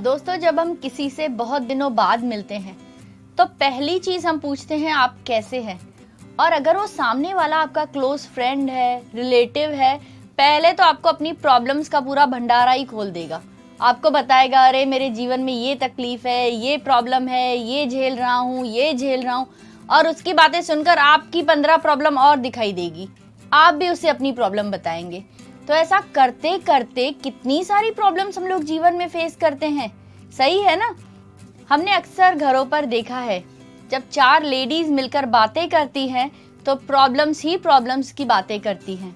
दोस्तों, जब हम किसी से बहुत दिनों बाद मिलते हैं तो पहली चीज हम पूछते हैं आप कैसे हैं। और अगर वो सामने वाला आपका क्लोज फ्रेंड है, रिलेटिव है, पहले तो आपको अपनी प्रॉब्लम्स का पूरा भंडारा ही खोल देगा। आपको बताएगा, अरे मेरे जीवन में ये तकलीफ है, ये प्रॉब्लम है, ये झेल रहा हूँ, ये झेल रहा हूँ। और उसकी बातें सुनकर आपकी 15 प्रॉब्लम और दिखाई देगी। आप भी उसे अपनी प्रॉब्लम बताएंगे। तो ऐसा करते करते कितनी सारी प्रॉब्लम्स हम लोग जीवन में फेस करते हैं, सही है ना। हमने अक्सर घरों पर देखा है, जब 4 लेडीज मिलकर बातें करती हैं तो प्रॉब्लम्स ही प्रॉब्लम्स की बातें करती हैं।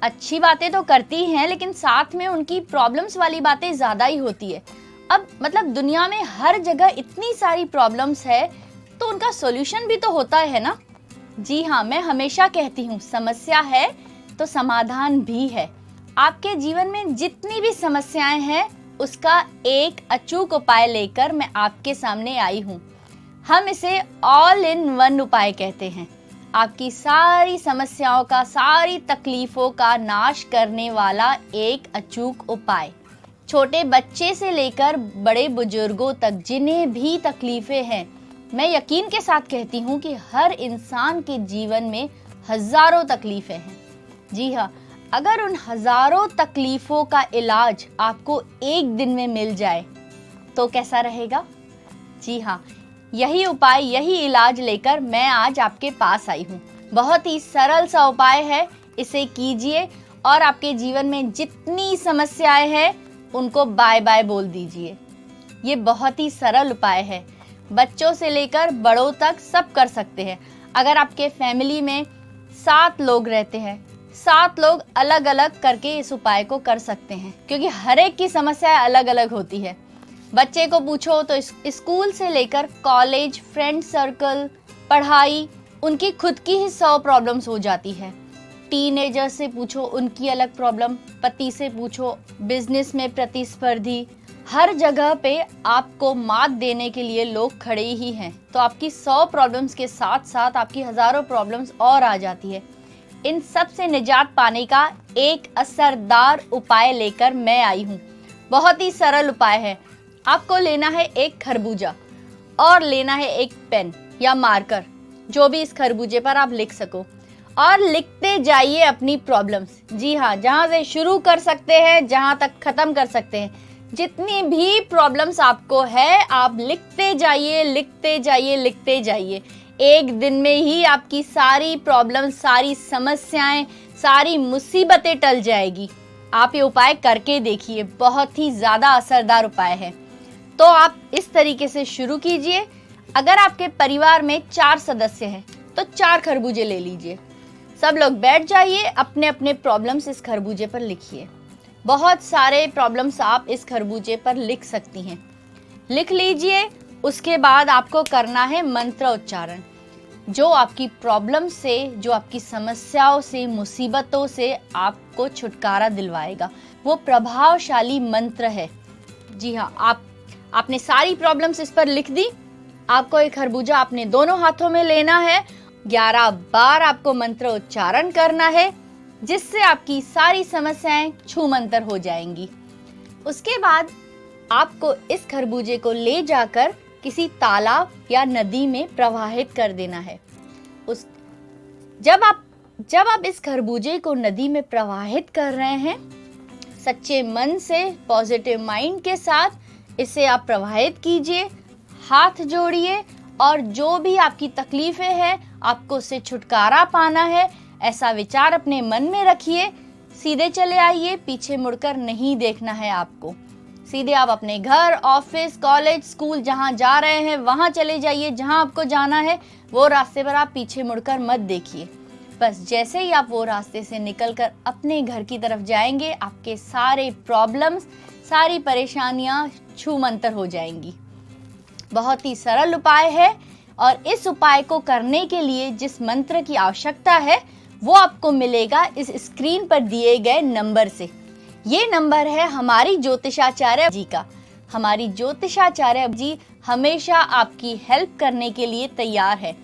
अच्छी बातें तो करती हैं, लेकिन साथ में उनकी प्रॉब्लम्स वाली बातें ज्यादा ही होती है। अब मतलब दुनिया में हर जगह इतनी सारी प्रॉब्लम्स है, तो उनका सॉल्यूशन भी तो होता है ना। जी हाँ, मैं हमेशा कहती हूँ, समस्या है तो समाधान भी है। आपके जीवन में जितनी भी समस्याएं हैं, उसका एक अचूक उपाय लेकर मैं आपके सामने आई हूँ। हम इसे ऑल इन वन उपाय कहते हैं। आपकी सारी समस्याओं का, सारी तकलीफों का नाश करने वाला एक अचूक उपाय। छोटे बच्चे से लेकर बड़े बुजुर्गों तक जिन्हें भी तकलीफें हैं, मैं यकीन के साथ कहती हूँ कि हर इंसान के जीवन में हजारों तकलीफें हैं। जी हाँ, अगर उन हजारों तकलीफों का इलाज आपको एक दिन में मिल जाए तो कैसा रहेगा। जी हाँ, यही उपाय, यही इलाज लेकर मैं आज आपके पास आई हूँ। बहुत ही सरल सा उपाय है, इसे कीजिए और आपके जीवन में जितनी समस्याएं हैं उनको बाय बाय बोल दीजिए। ये बहुत ही सरल उपाय है, बच्चों से लेकर बड़ों तक सब कर सकते हैं। अगर आपके फैमिली में 7 लोग रहते हैं, 7 लोग अलग अलग करके इस उपाय को कर सकते हैं, क्योंकि हर एक की समस्याएं अलग अलग होती है। बच्चे को पूछो तो स्कूल से लेकर कॉलेज, फ्रेंड सर्कल, पढ़ाई, उनकी खुद की ही 100 प्रॉब्लम्स हो जाती है। टीनेजर से पूछो, उनकी अलग प्रॉब्लम। पति से पूछो, बिजनेस में प्रतिस्पर्धी, हर जगह पे आपको मात देने के लिए लोग खड़े ही हैं। तो आपकी 100 प्रॉब्लम्स के साथ साथ आपकी हजारों प्रॉब्लम्स और आ जाती है। इन सब से निजात पाने का एक असरदार उपाय लेकर मैं आई हूँ। बहुत ही सरल उपाय है। आपको लेना है एक खरबूजा और लेना है एक पेन या मार्कर, जो भी इस खरबूजे पर आप लिख सको, और लिखते जाइए अपनी प्रॉब्लम्स। जी हाँ, जहाँ से शुरू कर सकते हैं जहाँ तक खत्म कर सकते हैं, जितनी भी प्रॉब्लम्स आपको है आप लिखते जाइए, लिखते जाइए, लिखते जाइए। एक दिन में ही आपकी सारी प्रॉब्लम्स, सारी समस्याएं, सारी मुसीबतें टल जाएगी। आप ये उपाय करके देखिए, बहुत ही ज्यादा असरदार उपाय है। तो आप इस तरीके से शुरू कीजिए। अगर आपके परिवार में 4 सदस्य हैं तो 4 खरबूजे ले लीजिए। सब लोग बैठ जाइए, अपने अपने प्रॉब्लम्स इस खरबूजे पर लिखिए। बहुत सारे प्रॉब्लम्स आप इस खरबूजे पर लिख सकती हैं, लिख लीजिए। उसके बाद आपको करना है मंत्र उच्चारण, जो आपकी प्रॉब्लम से, जो आपकी समस्याओं से, मुसीबतों से आपको छुटकारा दिलवाएगा। वो प्रभावशाली मंत्र है। जी हाँ, आपने सारी प्रॉब्लम्स इस पर लिख दी। आपको एक खरबूजा अपने दोनों हाथों में लेना है, 11 बार आपको मंत्र उच्चारण करना है, जिससे आपकी सारी समस्याएं छूमंतर हो जाएंगी। उसके बाद आपको इस खरबूजे को ले जाकर किसी तालाब या नदी में प्रवाहित कर देना है। जब आप इस खरबूजे को नदी में प्रवाहित कर रहे हैं, सच्चे मन से, पॉजिटिव माइंड के साथ इसे आप प्रवाहित कीजिए, हाथ जोड़िए, और जो भी आपकी तकलीफें हैं, आपको उससे छुटकारा पाना है, ऐसा विचार अपने मन में रखिए। सीधे चले आइए, पीछे मुड़कर नहीं देखना है आपको। सीधे आप अपने घर, ऑफिस, कॉलेज, स्कूल जहां जा रहे हैं वहां चले जाइए। जहां आपको जाना है वो रास्ते पर आप पीछे मुड़कर मत देखिए। बस जैसे ही आप वो रास्ते से निकलकर अपने घर की तरफ जाएंगे, आपके सारे प्रॉब्लम्स, सारी परेशानियां छूमंतर हो जाएंगी। बहुत ही सरल उपाय है, और इस उपाय को करने के लिए जिस मंत्र की आवश्यकता है वो आपको मिलेगा इस स्क्रीन पर दिए गए नंबर से। ये नंबर है हमारी ज्योतिषाचार्य जी का। हमारी ज्योतिषाचार्य जी हमेशा आपकी हेल्प करने के लिए तैयार है।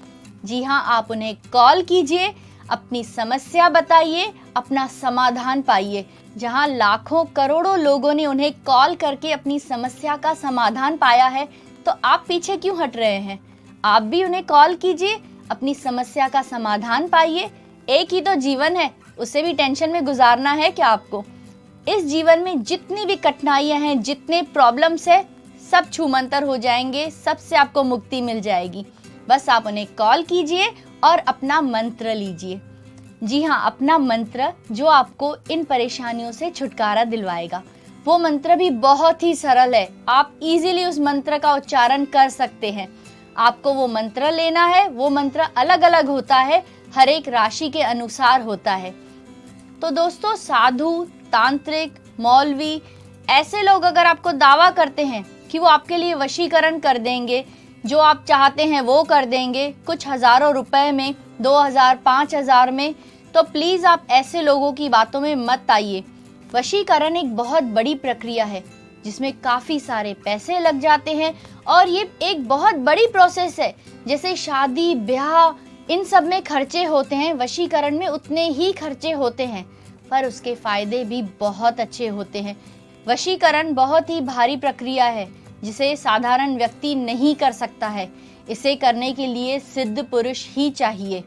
जी हाँ, आप उन्हें कॉल कीजिए, अपनी समस्या बताइए, अपना समाधान पाइए। जहां लाखों करोड़ों लोगों ने उन्हें कॉल करके अपनी समस्या का समाधान पाया है, तो आप पीछे क्यों हट रहे हैं? आप भी उन्हें कॉल कीजिए, अपनी समस्या का समाधान पाइए। एक ही तो जीवन है, उसे भी टेंशन में गुजारना है क्या आपको? इस जीवन में जितनी भी कठिनाइयां हैं, जितने प्रॉब्लम्स है, सब छूमंतर हो जाएंगे, सबसे आपको मुक्ति मिल जाएगी। बस आप उन्हें कॉल कीजिए और अपना मंत्र लीजिए। जी हाँ, अपना मंत्र जो आपको इन परेशानियों से छुटकारा दिलवाएगा। वो मंत्र भी बहुत ही सरल है, आप इजीली उस मंत्र का उच्चारण कर सकते हैं। आपको वो मंत्र लेना है, वो मंत्र अलग अलग होता है, हर एक राशि के अनुसार होता है। तो दोस्तों, साधु, तांत्रिक, मौलवी, ऐसे लोग अगर आपको दावा करते हैं कि वो आपके लिए वशीकरण कर देंगे, जो आप चाहते हैं वो कर देंगे, कुछ हजारों रुपए में, 2000, 5000 में, तो प्लीज आप ऐसे लोगों की बातों में मत आइए। वशीकरण एक बहुत बड़ी प्रक्रिया है जिसमें काफी सारे पैसे लग जाते हैं और ये एक बहुत बड़ी प्रोसेस है। जैसे शादी, ब्याह, इन सब में खर्चे होते हैं, वशीकरण में उतने ही खर्चे होते हैं, पर उसके फायदे भी बहुत अच्छे होते हैं। वशीकरण बहुत ही भारी प्रक्रिया है जिसे साधारण व्यक्ति नहीं कर सकता है। इसे करने के लिए सिद्ध पुरुष ही चाहिए,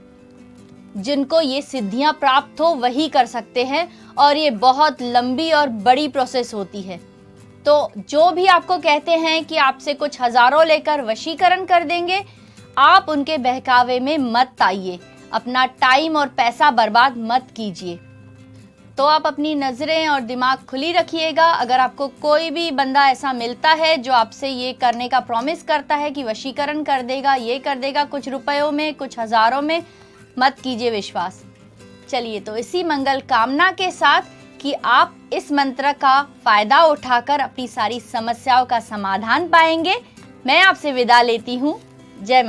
जिनको ये सिद्धियां प्राप्त हो वही कर सकते हैं, और ये बहुत लंबी और बड़ी प्रोसेस होती है। तो जो भी आपको कहते हैं कि आपसे कुछ हजारों लेकर वशीकरण कर देंगे, आप उनके बहकावे में मत आइए, अपना टाइम और पैसा बर्बाद मत कीजिए। तो आप अपनी नजरें और दिमाग खुली रखिएगा। अगर आपको कोई भी बंदा ऐसा मिलता है जो आपसे ये करने का प्रॉमिस करता है कि वशीकरण कर देगा, ये कर देगा, कुछ रुपयों में, कुछ हजारों में, मत कीजिए विश्वास। चलिए, तो इसी मंगल कामना के साथ कि आप इस मंत्र का फायदा उठाकर अपनी सारी समस्याओं का समाधान पाएंगे, मैं आपसे विदा लेती हूँ। जय माता।